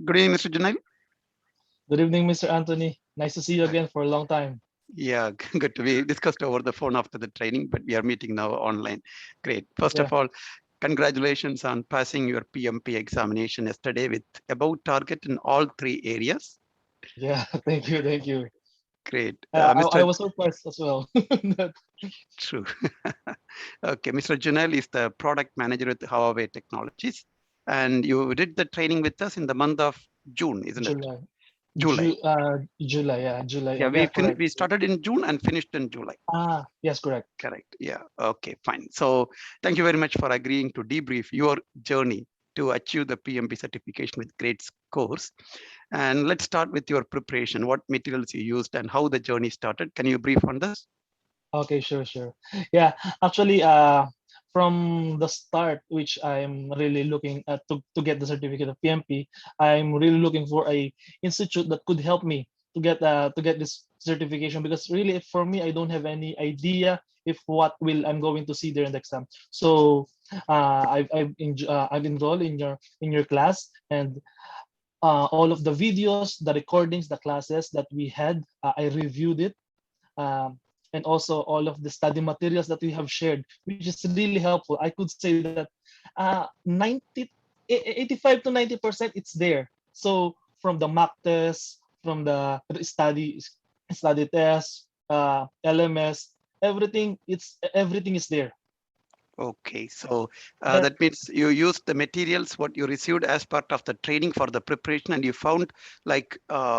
Good evening, Mr. Jhunneil. Good evening, Mr. Anthony. Nice to see you again for a long time. Yeah, good to be discussed over the phone after the training, but we are meeting now online. Great. First Yeah, of all, congratulations on passing your PMP examination yesterday with above target in all three areas. yeah. Thank you. Great. I Mr. was surprised as well. that- True. Okay, Mr. Jhunneil is the product manager at Huawei Technologies, and you did the training with us in the month of June, isn't it? July, July. July, yeah, July. Yeah, Yeah, correct. we started in June and finished in July. Yes, correct. Correct. Yeah. Okay, fine. So thank you very much for agreeing to debrief your journey to achieve the PMP certification with great scores. And let's start with your preparation, what materials you used and how the journey started. Can you brief on this? Okay, sure. Yeah, actually, from the start, which I'm really looking at to get the certificate of PMP, I'm really looking for a institute that could help me to get this certification because really for me, I don't have any idea if what will I'm going to see during the exam. So I've enrolled in your class and all of the videos, the recordings, the classes that we had, I reviewed it and also all of the study materials that we have shared, which is really helpful. I could say that 85 to 90% it's there. So from the mock test, from the study test, LMS, everything is there. Okay, so And that means you used the materials what you received as part of the training for the preparation, and you found like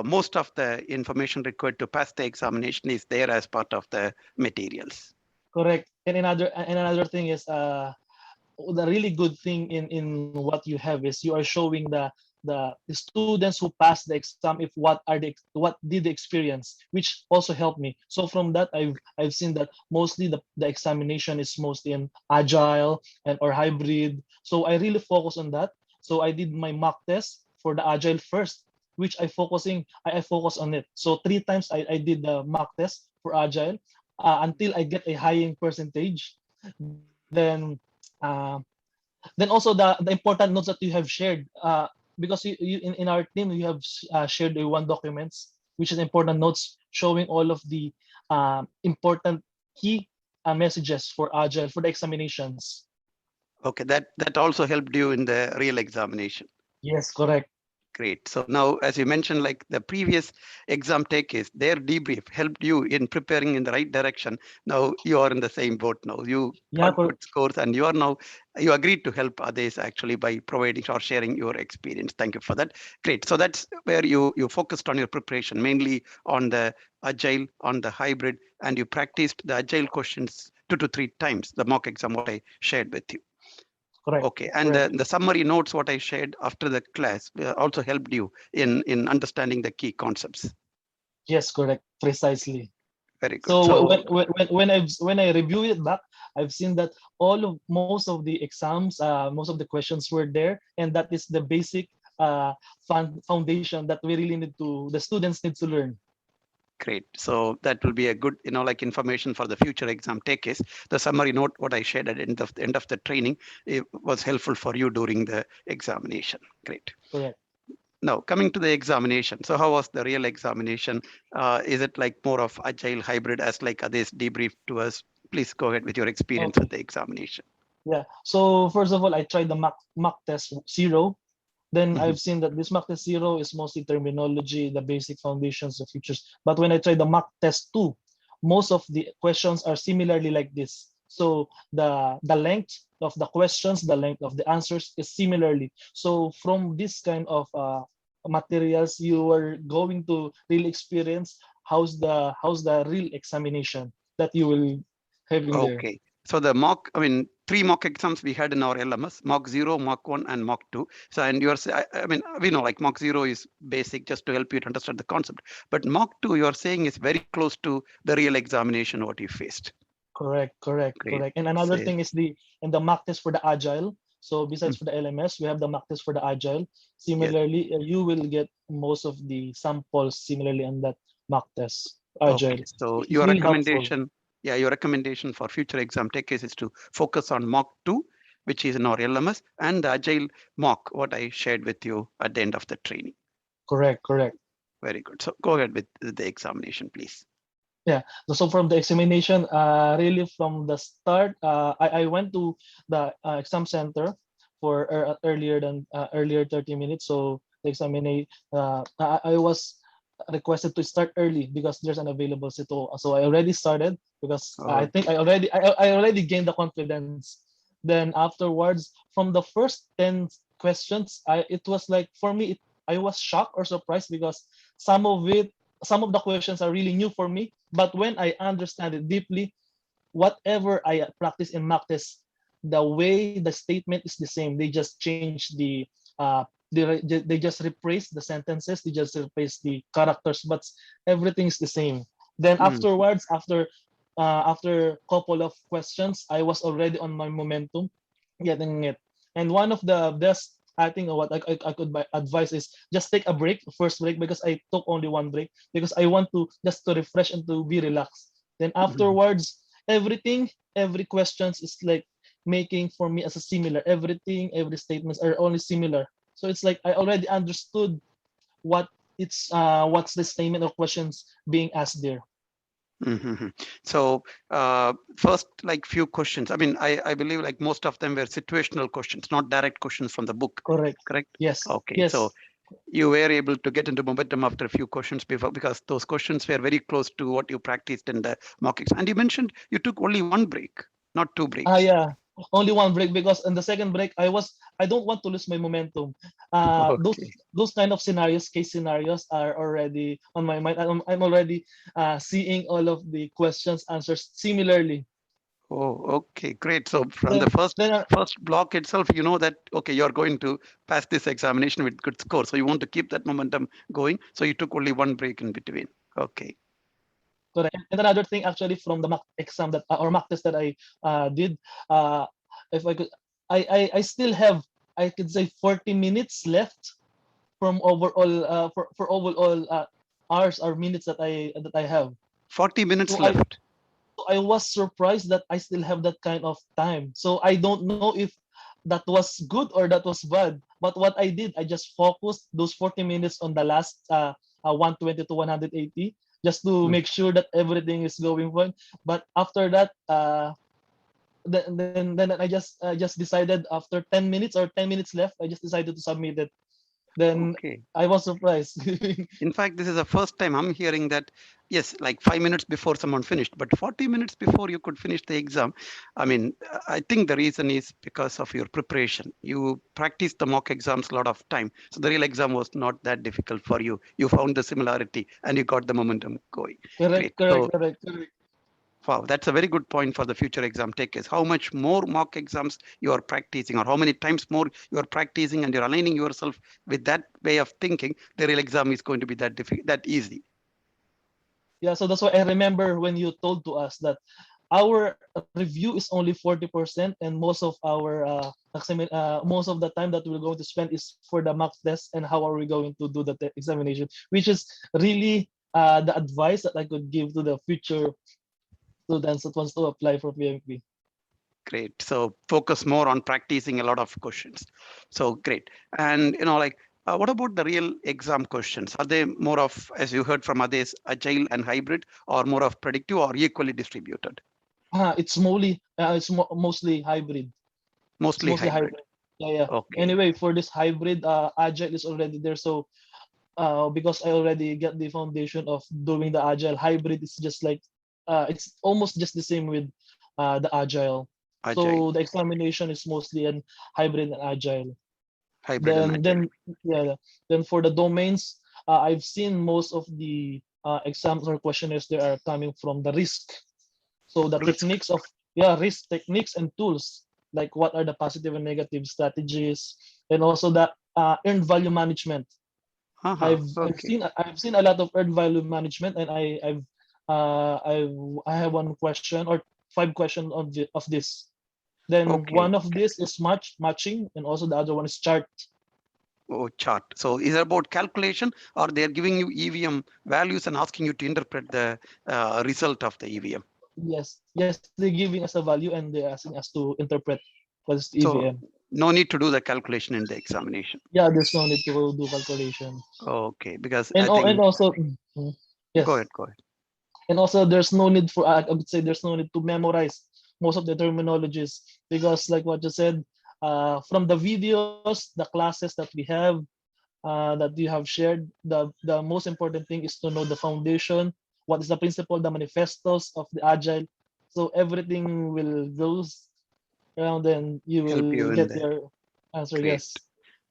most of the information required to pass the examination is there as part of the materials. correct. And another thing is the really good thing in what you have is you are showing the students who passed the exam if what did they experience, which also helped me. So from that I've seen that mostly the examination is mostly in agile and or hybrid, so I really focus on that. So I did my mock test for the agile first, which I focus on it. So three times I did the mock test for agile until I get a high percentage. Then uh, then also the important notes that you have shared because you in our team you have shared the one documents which is important notes showing all of the important key messages for agile for the examinations. Okay, that also helped you in the real examination. Yes, correct. Great. So now, as you mentioned, like the previous exam take is their debrief helped you in preparing in the right direction. Now you are in the same boat now. You Yeah, got good scores and you are now, you agreed to help others actually by providing or sharing your experience. Thank you for that. Great. So that's where you focused on your preparation, mainly on the agile, on the hybrid, and you practiced the agile questions 2 to 3 times, the mock exam, what I shared with you. correct, Okay, and correct. the summary notes what I shared after the class also helped you in understanding the key concepts. Yes, correct, precisely. Very good. So So when I review it back, I've seen that most of the exams, most of the questions were there, and that is the basic foundation that we really need to the students need to learn. great. So that will be a good, like information for the future exam takers. The summary note what I shared at end of the training, it was helpful for you during the examination. Great. Correct. Now coming to the examination. So how was the real examination? Is it like more of agile hybrid as like others debrief to us? Please go ahead with your experience with Okay. the examination. Yeah. So first of all, I tried the mock test zero. Then Mhm. I've seen that this mock test zero is mostly terminology, the basic foundations, the features. But when I tried the mock test two, most of the questions are similarly like this. So the length of the questions, the length of the answers is similarly. So from this kind of materials, you are going to really experience how's the real examination that you will having there. Okay. So the mock, I mean, three mock exams we had in our LMS, mock 0, mock 1, and mock 2. So, and I mean, we know like mock 0 is basic just to help you to understand the concept. But mock 2, you're saying is very close to the real examination, what you faced. Great. Correct. And another So, thing is the mock test for the agile. So mm, besides for the LMS, we have the mock test for the agile. yes. Similarly, you will get most of the samples similarly on that mock test agile, Okay. So which is your really helpful. recommendation, yeah, your recommendation for future exam takers is to focus on mock 2 which is in our LMS, and the Agile mock, what I shared with you at the end of the training. Correct, correct. Very good. So go ahead with the examination, please. Yeah. So from the examination, really from the start, I went to the exam center for earlier 30 minutes. So the examination, I was requested to start early because there's an available seat. So I already started because I think Okay. I already gained the confidence. Then afterwards, from the first 10 questions, it was like for me, I was shocked or surprised because some of it some of the questions are really new for me, but when I understand it deeply, whatever I practice in mock test, the way the statement is the same. They just change they just replace the sentences, they just replace the characters, but everything is the same. Then Mm. afterwards, after couple of questions, I was already on my momentum, getting it. And one of the best, I think what I could advise is just take a break, first break, because I took only one break because I want to just to refresh and to be relaxed. Then Mm. afterwards, every questions is like making for me as a similar. Every statements are only similar. So it's like I already understood what what's the statement or questions being asked there. Mhm. So first, like few questions. I mean, I believe like most of them were situational questions, not direct questions from the book. Correct. Correct? Yes. Okay. So Yes. you were able to get into momentum after a few questions before because those questions were very close to what you practiced in the mock exam. And you mentioned you took only one break, not two breaks. Yeah. Only one break because in the second break I don't want to lose my momentum. Okay. Those kind of scenarios, case scenarios are already on my mind. I'm already seeing all of the questions answers similarly. Oh, okay, great. So from the Then then first block itself, you know that okay, you're going to pass this examination with good score. So you want to keep that momentum going. So you took only one break in between. Okay. correct. And another thing actually from the mock exam that or mock test that I did, uh, if I could, I still have, I could say, 40 minutes left from overall for overall hours or minutes that I have. 40 minutes So I left. so I was surprised that I still have that kind of time. So I don't know if that was good or that was bad. But what I did, I just focused those 40 minutes on the last 120 to 180 just to Mm. make sure that everything is going fine. But after that, then I just decided after 10 minutes or 10 minutes left, I just decided to submit it. Then Okay. I was surprised. In fact, this is the first time I'm hearing that, yes, like 5 minutes before someone finished, but 40 minutes before you could finish the exam. I mean, I think the reason is because of your preparation. You practiced the mock exams a lot of time. So the real exam was not that difficult for you. You found the similarity and you got the momentum going. Correct, Great. correct, So, correct, correct. wow, that's a very good point for the future exam takers. How much more mock exams you are practicing, or how many times more you are practicing, and you're aligning yourself with that way of thinking, the real exam is going to be that that easy. Yeah, so that's why I remember when you told to us that our review is only 40% and most of our most of the time that we're going to spend is for the mock test and how are we going to do the examination, which is really the advice that I could give to the future students that wants to apply for PMP. Great. So focus more on practicing a lot of questions. So great. And like, what about the real exam questions? Are they more of, as you heard from others, agile and hybrid, or more of predictive, or equally distributed? Mostly hybrid. It's Mostly mostly hybrid. hybrid. Yeah, yeah. Okay. Anyway, for this hybrid, agile is already there. So because I already get the foundation of doing the agile, hybrid is just like it's almost just the same with the agile. Agile, So the examination is mostly an hybrid and agile. hybrid and Then agile. then yeah, then for the domains, I've seen most of the exams or questionnaires there are coming from the risk. So the Risk. techniques of yeah risk techniques and tools, like what are the positive and negative strategies, and also the earned value management. Uh-huh. Okay. I've seen a lot of earned value management, and I have one question or five questions of this. Then Okay. one of this is matching, and also the other one is chart. Oh, chart. So is it about calculation, or they're giving you EVM values and asking you to interpret the result of the EVM? Yes, yes, they're giving us a value and they're asking us to interpret. what is So EVM. no need to do the calculation in the examination. Yeah, there's no need to do calculation. Okay, because And I think, also go yes, ahead, go ahead. and also there's no need for I would say there's no need to memorize most of the terminologies, because like what you said, from the videos, the classes that we have, that you have shared, the most important thing is to know the foundation, what is the principle, the manifestos of the agile. So everything will goes around and you Help will you in get the your answer. great. Yes,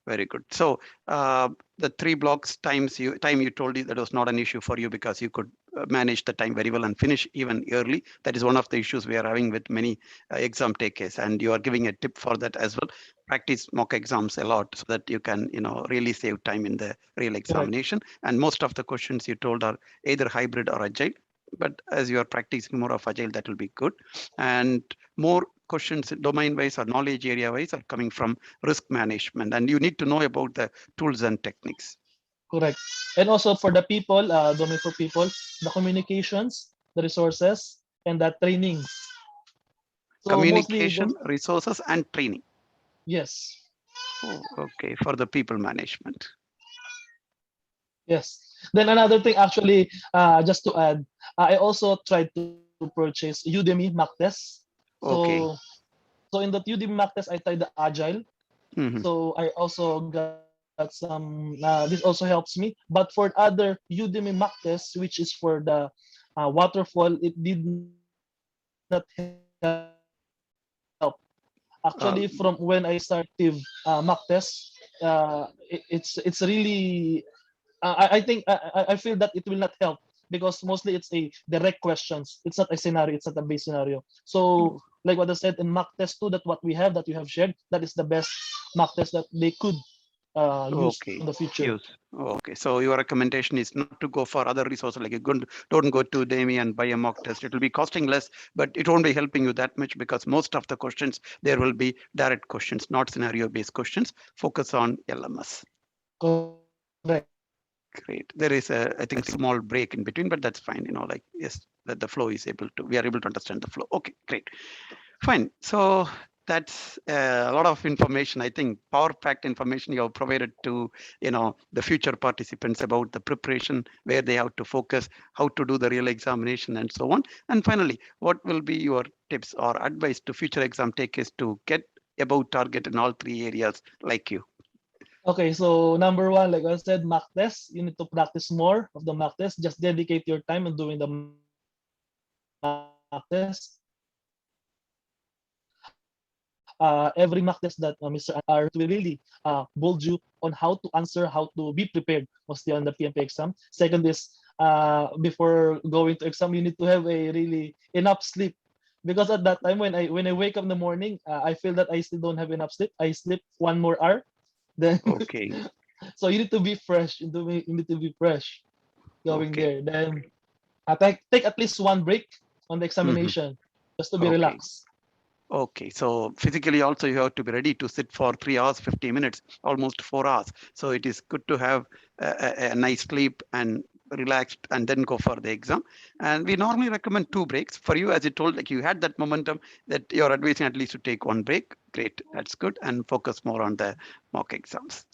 Very good. So the 3 blocks time you told you that was not an issue for you because you could manage the time very well and finish even early. That is one of the issues we are having with many exam takers, and you are giving a tip for that as well. Practice mock exams a lot so that you can really save time in the real correct. examination. And most of the questions you told are either hybrid or agile. But as you are practicing more of agile, that will be good. And more questions domain wise or knowledge area wise are coming from risk management, and you need to know about the tools and techniques. Correct. And also for the people, domain for people, the communications, the resources, and the trainings. So mostly Communication, those, resources, and training. yes, Oh, okay, for the people management. yes. Then another thing, actually, just to add, I also tried to purchase Udemy mock test. So, Okay. so in that Udemy mock test, I tried the agile. Mhm. So I also got some. This also helps me. But for other Udemy mock test, which is for the waterfall, it did not help. Actually, from when I started mock Uh, test, it's really. I think I feel that it will not help, because mostly it's a direct questions. It's not a scenario. It's not a base scenario. So like what I said in mock test 2, that what we have, that you have shared, that is the best mock test that they could use okay. in the future. Use. Okay. So your recommendation is not to go for other resources like you don't go to Demi and buy a mock test. It will be costing less, but it won't be helping you that much because most of the questions there will be direct questions, not scenario-based questions. Focus on LMS. Correct. Great. There is a, I think, small break in between, but that's fine. Like, yes, that the flow is able to, we are able to understand the flow. Okay, great. Fine. So that's a lot of information. I think power packed information you have provided to, the future participants about the preparation, where they have to focus, how to do the real examination, and so on. And finally, what will be your tips or advice to future exam takers to get above target in all 3 areas like you? Okay, so number one, like I said, mock test. You need to practice more of the mock test. Just dedicate your time on doing the mock test. Every mock test that Mr. Anwar shared are to really bold you on how to answer, how to be prepared, mostly on the PMP exam. Second is, before going to exam, you need to have a really enough sleep, because at that time when I wake up in the morning, I feel that I still don't have enough sleep. I sleep 1 more hour, then Okay. so you need to be fresh. You need to be fresh going Okay. there. Then take at least one break on the Hmm. examination, just to be Okay. relaxed. Okay, so physically also you have to be ready to sit for 3 hours, 50 minutes, almost 4 hours. So it is good to have a nice sleep and relaxed and then go for the exam. And we normally recommend 2 breaks. For you, as you told, like you had that momentum that you're advising at least to take 1 break. Great, that's good. And focus more on the mock exams.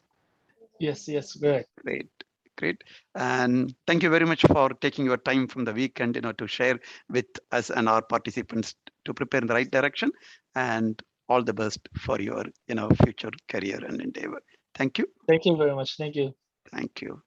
Yes, yes, correct. Great, great. And thank you very much for taking your time from the weekend, to share with us and our participants to prepare in the right direction. And all the best for your, future career and endeavor. Thank you. Thank you very much. Thank you. Thank you.